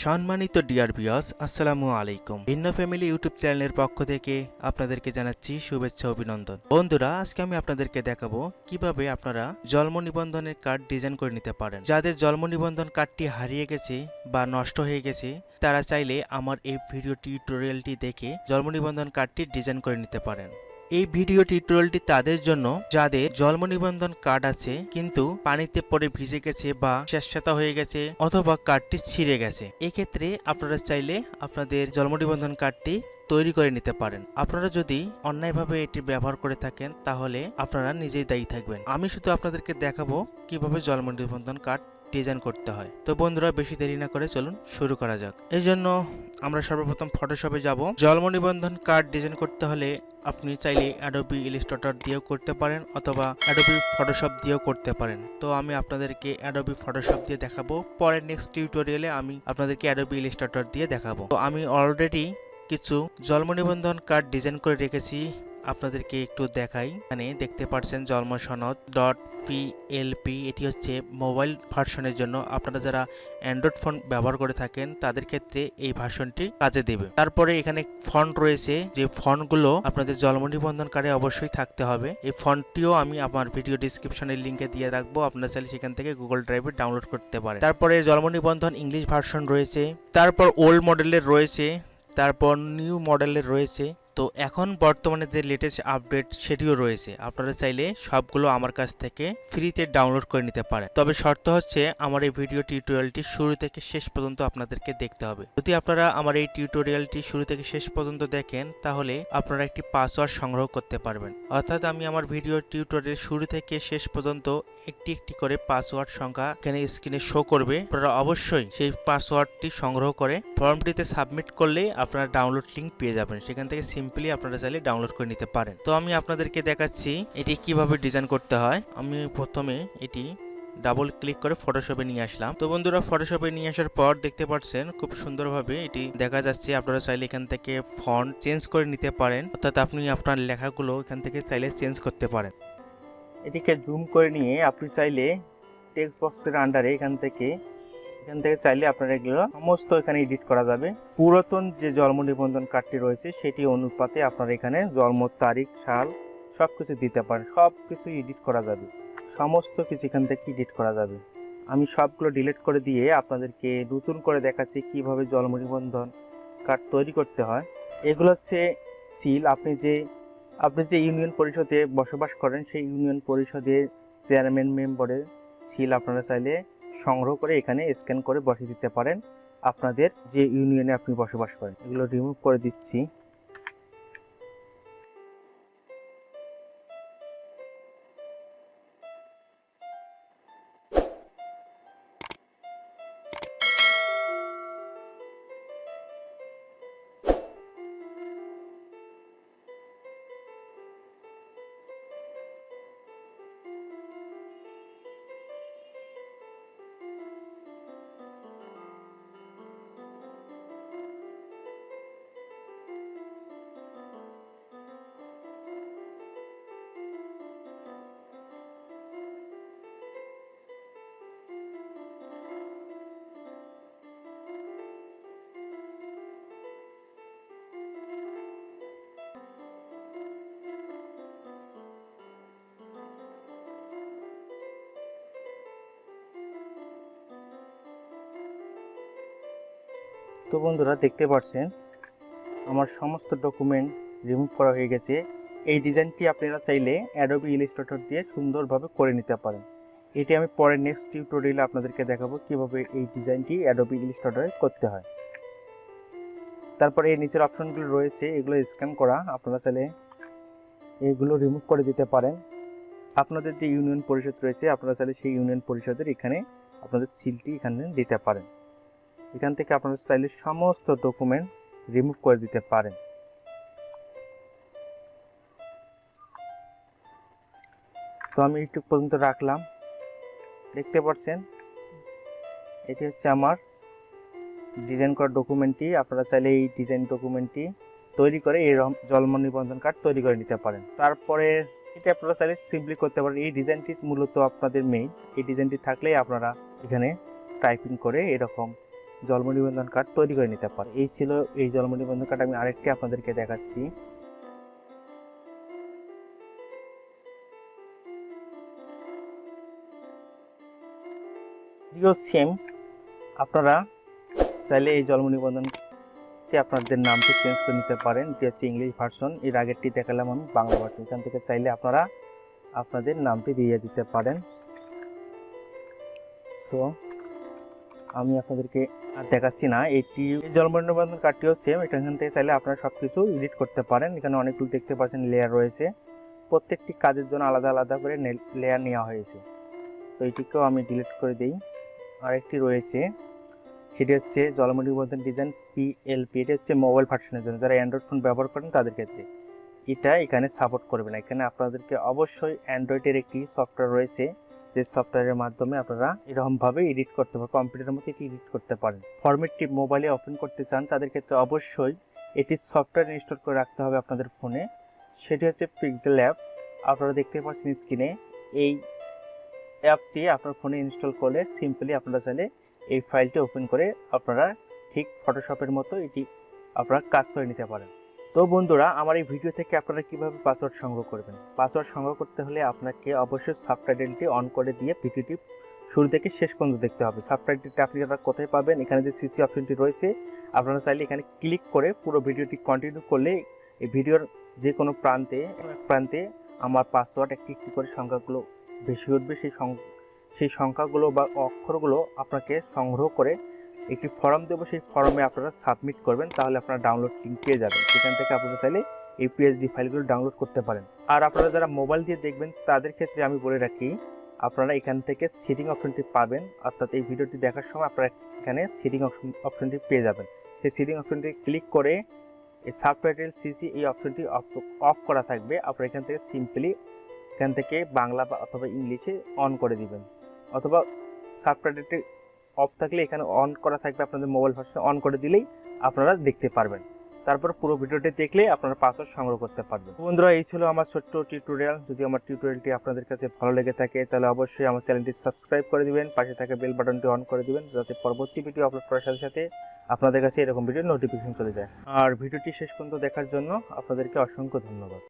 সম্মানিত dear viewers, আসসালামু আলাইকুম। ভিন্ন ফ্যামিলি ইউটিউব চ্যানেলের পক্ষ থেকে আপনাদেরকে জানাচ্ছি শুভেচ্ছা অভিনন্দন। বন্ধুরা, আজকে আমি আপনাদেরকে দেখাবো কিভাবে আপনারা জন্ম নিবন্ধনের কার্ড ডিজাইন করে নিতে পারেন। যাদের জন্ম নিবন্ধন কার্ডটি হারিয়ে গেছে বা নষ্ট হয়ে গেছে, তারা চাইলে আমার এই ভিডিও টিউটোরিয়ালটি দেখে জন্ম নিবন্ধন কার্ডটি ডিজাইন করে নিতে পারেন। এই ভিডিও টিউটোরিয়ালটি তাদের জন্য যাদের জন্ম নিবন্ধন কার্ড আছে কিন্তু পানিতে পড়ে ভিজে গেছে বা স্যাঁতসেঁতে হয়ে গেছে অথবা কার্ডটি ছিঁড়ে গেছে। এক্ষেত্রে আপনারা চাইলে আপনাদের জন্ম নিবন্ধন কার্ডটি তৈরি করে নিতে পারেন। আপনারা যদি অন্যায়ভাবে এটি ব্যবহার করে থাকেন তাহলে আপনারা নিজেই দায়ী থাকবেন। আমি শুধু আপনাদেরকে দেখাবো কিভাবে জন্ম নিবন্ধন কার্ড ডিজাইন করতে হয়। তো বন্ধুরা, বেশি দেরি না করে চলুন শুরু করা যাক। এই জন্য আমরা সর্বপ্রথম ফটোশপে যাব। জন্ম নিবন্ধন কার্ড ডিজাইন করতে হলে আপনি চাইলে অ্যাডোবি ইলাস্ট্রেটর দিয়েও করতে পারেন অথবা অ্যাডোবি ফটোশপ দিয়েও করতে পারেন। তো আমি আপনাদেরকে অ্যাডোবি ফটোশপ দিয়ে দেখাবো। পরের নেক্সট টিউটোরিয়ালে আমি আপনাদেরকে অ্যাডোবি ইলাস্ট্রেটর দিয়ে দেখাবো। তো আমি অলরেডি কিছু জন্ম নিবন্ধন কার্ড ডিজাইন করে রেখেছি, আপনাদেরকে একটু দেখাই। এখানে দেখতে পাচ্ছেন জন্ম সনদ .plp। এটি হচ্ছে মোবাইল ভার্সনের জন্য। আপনারা যারা অ্যান্ড্রয়েড ফোন ব্যবহার করে থাকেন তাদের ক্ষেত্রে এই ভার্সনটি কাজে দেবে। তারপরে এখানে ফন্ট রয়েছে, যে ফন্টগুলো আপনাদের জন্ম নিবন্ধন কার্ডে অবশ্যই থাকতে হবে। এই ফন্টটিও আমি আমার ভিডিও ডিসক্রিপশনের লিঙ্কে দিয়ে রাখবো, আপনারা চাইলে সেখান থেকে গুগল ড্রাইভে ডাউনলোড করতে পারেন। তারপরে জন্ম নিবন্ধন ইংলিশ ভার্সন রয়েছে, তারপর ওল্ড মডেলের রয়েছে, তারপর নিউ মডেলের রয়েছে। তো এখন বর্তমানে যে লেটেস্ট আপডেট সেটিও রয়েছে। আপনারা চাইলে সবগুলো আমার কাছ থেকে ফ্রিতে ডাউনলোড করে নিতে পারেন। তবে শর্ত হচ্ছে আমার এই ভিডিও টিউটোরিয়ালটি শুরু থেকে শেষ পর্যন্ত আপনাদেরকে দেখতে হবে। যদি আপনারা আমার এই টিউটোরিয়ালটি শুরু থেকে শেষ পর্যন্ত দেখেন তাহলে আপনারা একটি পাসওয়ার্ড সংগ্রহ করতে পারবেন। অর্থাৎ আমি আমার ভিডিও টিউটোরিয়াল শুরু থেকে শেষ পর্যন্ত একটি একটি করে পাসওয়ার্ড সংখ্যা এখানে স্ক্রিনে শো করবে। আপনারা অবশ্যই সেই পাসওয়ার্ডটি সংগ্রহ করে ফর্মটিতে সাবমিট করলেই আপনারা ডাউনলোড লিঙ্ক পেয়ে যাবেন। সেখান থেকে সিম্পলি আপনারা চাইলে ডাউনলোড করে নিতে পারেন। তো আমি আপনাদেরকে দেখাচ্ছি এটি কিভাবে ডিজাইন করতে হয়। আমি প্রথমে এটি ডাবল ক্লিক করে ফটোশপে নিয়ে আসলাম। তো বন্ধুরা, ফটোশপে নিয়ে আসার পর দেখতে পাচ্ছেন খুব সুন্দরভাবে এটি দেখা যাচ্ছে। আপনারা চাইলে এখান থেকে ফন্ট চেঞ্জ করে নিতে পারেন, অর্থাৎ আপনি আপনার লেখাগুলো এখান থেকে চাইলে চেঞ্জ করতে পারেন। এটিকে জুম করে নিয়ে আপনি চাইলে টেক্সট বক্সের আন্ডারে এখান থেকে চাইলে আপনারা এগুলো সমস্ত এখানে এডিট করা যাবে। পুরাতন যে জন্ম নিবন্ধন কার্ডটি রয়েছে সেটি অনুপাতে আপনারা এখানে জন্ম তারিখ, সাল সবকিছু দিতে পারেন। সবকিছু এডিট করা যাবে, সমস্ত কিছু এখান থেকে এডিট করা যাবে। আমি সবগুলো ডিলিট করে দিয়ে আপনাদেরকে নতুন করে দেখাচ্ছি কিভাবে জন্ম নিবন্ধন কার্ড তৈরি করতে হয়। এগুলো হচ্ছে সিল। আপনি যে ইউনিয়ন পরিষদে বসবাস করেন সেই ইউনিয়ন পরিষদের চেয়ারম্যান মেম্বারের সিল আপনারা চাইলে সংগ্রহ করে এখানে স্ক্যান করে বসিয়ে দিতে পারেন আপনাদের যে ইউনিয়নে আপনি বসবাস করেন। এগুলো রিমুভ করে দিচ্ছি। তো বন্ধুরা, দেখতে পাচ্ছেন আমার সমস্ত ডকুমেন্ট রিমুভ করা হয়ে গেছে। এই ডিজাইনটি আপনারা চাইলে অ্যাডোবি ইলাস্ট্রেটর দিয়ে সুন্দরভাবে করে নিতে পারেন। এটি আমি পরে নেক্সট টিউটোরিয়ালে আপনাদেরকে দেখাবো কিভাবে এই ডিজাইনটি অ্যাডোবি ইলাস্ট্রেটরে করতে হয়। তারপরে এই নিচের অপশনগুলো রয়েছে, এগুলো স্ক্যান করা। আপনারা চাইলে এগুলো রিমুভ করে দিতে পারেন। আপনাদের যে ইউনিয়ন পরিষদ রয়েছে আপনারা চাইলে সেই ইউনিয়ন পরিষদের এখানে আপনাদের সিলটি এখানে দিতে পারেন। এখান থেকে আপনারা চাইলে সমস্ত ডকুমেন্ট রিমুভ করে দিতে পারেন। তো আমি এইটুকু পর্যন্ত রাখলাম। দেখতে পাচ্ছেন এটি হচ্ছে আমার ডিজাইন করা ডকুমেন্টটি। আপনারা চাইলে এই ডিজাইন ডকুমেন্টটি তৈরি করে এরকম জন্ম নিবন্ধন কার্ড তৈরি করে নিতে পারেন। তারপরে এটা আপনারা চাইলে সিম্পলি করতে পারেন। এই ডিজাইনটি মূলত আপনাদের মেইন। এই ডিজাইনটি থাকলেই আপনারা এখানে টাইপিং করে এরকম জন্ম নিবন্ধন কার্ড তৈরি করে নিতে পারেন। এই ছিল এই জন্ম নিবন্ধন কার্ড। আমি আরেকটি আপনাদেরকে দেখাচ্ছি। সেম আপনারা চাইলে এই জন্ম নিবন্ধনটি আপনাদের নামটি চেঞ্জ করে নিতে পারেন। এটি হচ্ছে ইংলিশ ভার্সন, এর আগেরটি দেখালাম আমি বাংলা ভার্সন। এখান থেকে চাইলে আপনারা আপনাদের নামটি দিয়ে দিতে পারেন। সো আমি আপনাদেরকে আর দেখাচ্ছি না। এই জন্ম নিবন্ধন কার্ডটিও সেম, এখান থেকে চাইলে আপনারা সব কিছু এডিট করতে পারেন। এখানে অনেকগুলো দেখতে পাচ্ছেন লেয়ার রয়েছে, প্রত্যেকটি কাজের জন্য আলাদা আলাদা করে লেয়ার নেওয়া হয়েছে। তো এটিকেও আমি ডিলিট করে দিই। আরেকটি রয়েছে, সেটি হচ্ছে জন্ম নিবন্ধন ডিজাইন PLP। এটি হচ্ছে মোবাইল ভার্সনের জন্য, যারা অ্যান্ড্রয়েড ফোন ব্যবহার করেন তাদের ক্ষেত্রে এটা এখানে সাপোর্ট করবে না। এখানে আপনাদেরকে অবশ্যই অ্যান্ড্রয়েডের একটি সফটওয়্যার রয়েছে, যে সফটওয়্যারের মাধ্যমে আপনারা এরকমভাবে এডিট করতে পারেন, কম্পিউটারের মধ্যে এটি এডিট করতে পারেন। ফরম্যাটটি মোবাইলে ওপেন করতে চান তাদের ক্ষেত্রে অবশ্যই এটি সফটওয়্যার ইনস্টল করে রাখতে হবে আপনাদের ফোনে। সেটি হচ্ছে পিক্সেল অ্যাপ। আপনারা দেখতে পাচ্ছেন স্ক্রিনে, এই অ্যাপটি আপনার ফোনে ইনস্টল করলে সিম্পলি আপনারা চাইলে এই ফাইলটি ওপেন করে আপনারা ঠিক ফটোশপের মতো এটি আপনারা কাজ করে নিতে পারেন। তো বন্ধুরা, আমার এই ভিডিও থেকে আপনারা কিভাবে পাসওয়ার্ড সংগ্রহ করবেন। পাসওয়ার্ড সংগ্রহ করতে হলে আপনাকে অবশ্যই সাবটাইটেলটি অন করে দিয়ে ভিডিওটি শুরু থেকে শেষ পর্যন্ত দেখতে হবে। সাবটাইটেলটি আপনারা কোথায় পাবেন? এখানে যে CC অপশনটি রয়েছে, আপনারা চাইলে এখানে ক্লিক করে পুরো ভিডিওটি কন্টিনিউ করলে এই ভিডিওর যে কোনো প্রান্তে আমার পাসওয়ার্ড একটি একটি করে সংখ্যাগুলো বেশি উঠবে। সেই সংখ্যাগুলো বা অক্ষরগুলো আপনাকে সংগ্রহ করে একটি ফর্ম দেবো, সেই ফর্মে আপনারা সাবমিট করবেন, তাহলে আপনারা ডাউনলোড লিঙ্ক পেয়ে যাবেন। সেখান থেকে আপনারা চাইলে এই PSD ফাইলগুলো ডাউনলোড করতে পারেন। আর আপনারা যারা মোবাইল দিয়ে দেখবেন তাদের ক্ষেত্রে আমি বলে রাখি, আপনারা এখান থেকে সেটিং অপশনটি পাবেন, অর্থাৎ এই ভিডিওটি দেখার সময় আপনারা এখানে সেটিং অপশনটি পেয়ে যাবেন। সেই সেটিং অপশনটি ক্লিক করে এই সাবটাইটেল CC এই অপশনটি অফ করা থাকবে। আপনারা এখান থেকে সিম্পলি এখান থেকে বাংলা বা অথবা ইংলিশে অন করে দিবেন, অথবা সাবটাইটেলটি অফ থাকলে এখানে অন করা থাকবে, আপনাদের মোবাইল ভার্সনে অন করে দিলেই আপনারা দেখতে পারবেন। তারপর পুরো ভিডিওটি দেখলে আপনারা পাসওয়ার্ড সংগ্রহ করতে পারবেন। বন্ধুরা, এই ছিল আমার ছোট্ট টিউটোরিয়াল। যদি আমার টিউটোরিয়ালটি আপনাদের কাছে ভালো লেগে থাকে তাহলে অবশ্যই আমার চ্যানেলটি সাবস্ক্রাইব করে দিবেন, পাশে থাকা বেল বাটনটি অন করে দিবেন, যাতে পরবর্তী ভিডিও আপলোড করার সাথে সাথে আপনাদের কাছে এরকম ভিডিও নোটিফিকেশন চলে যায়। আর ভিডিওটি শেষ পর্যন্ত দেখার জন্য আপনাদেরকে অসংখ্য ধন্যবাদ।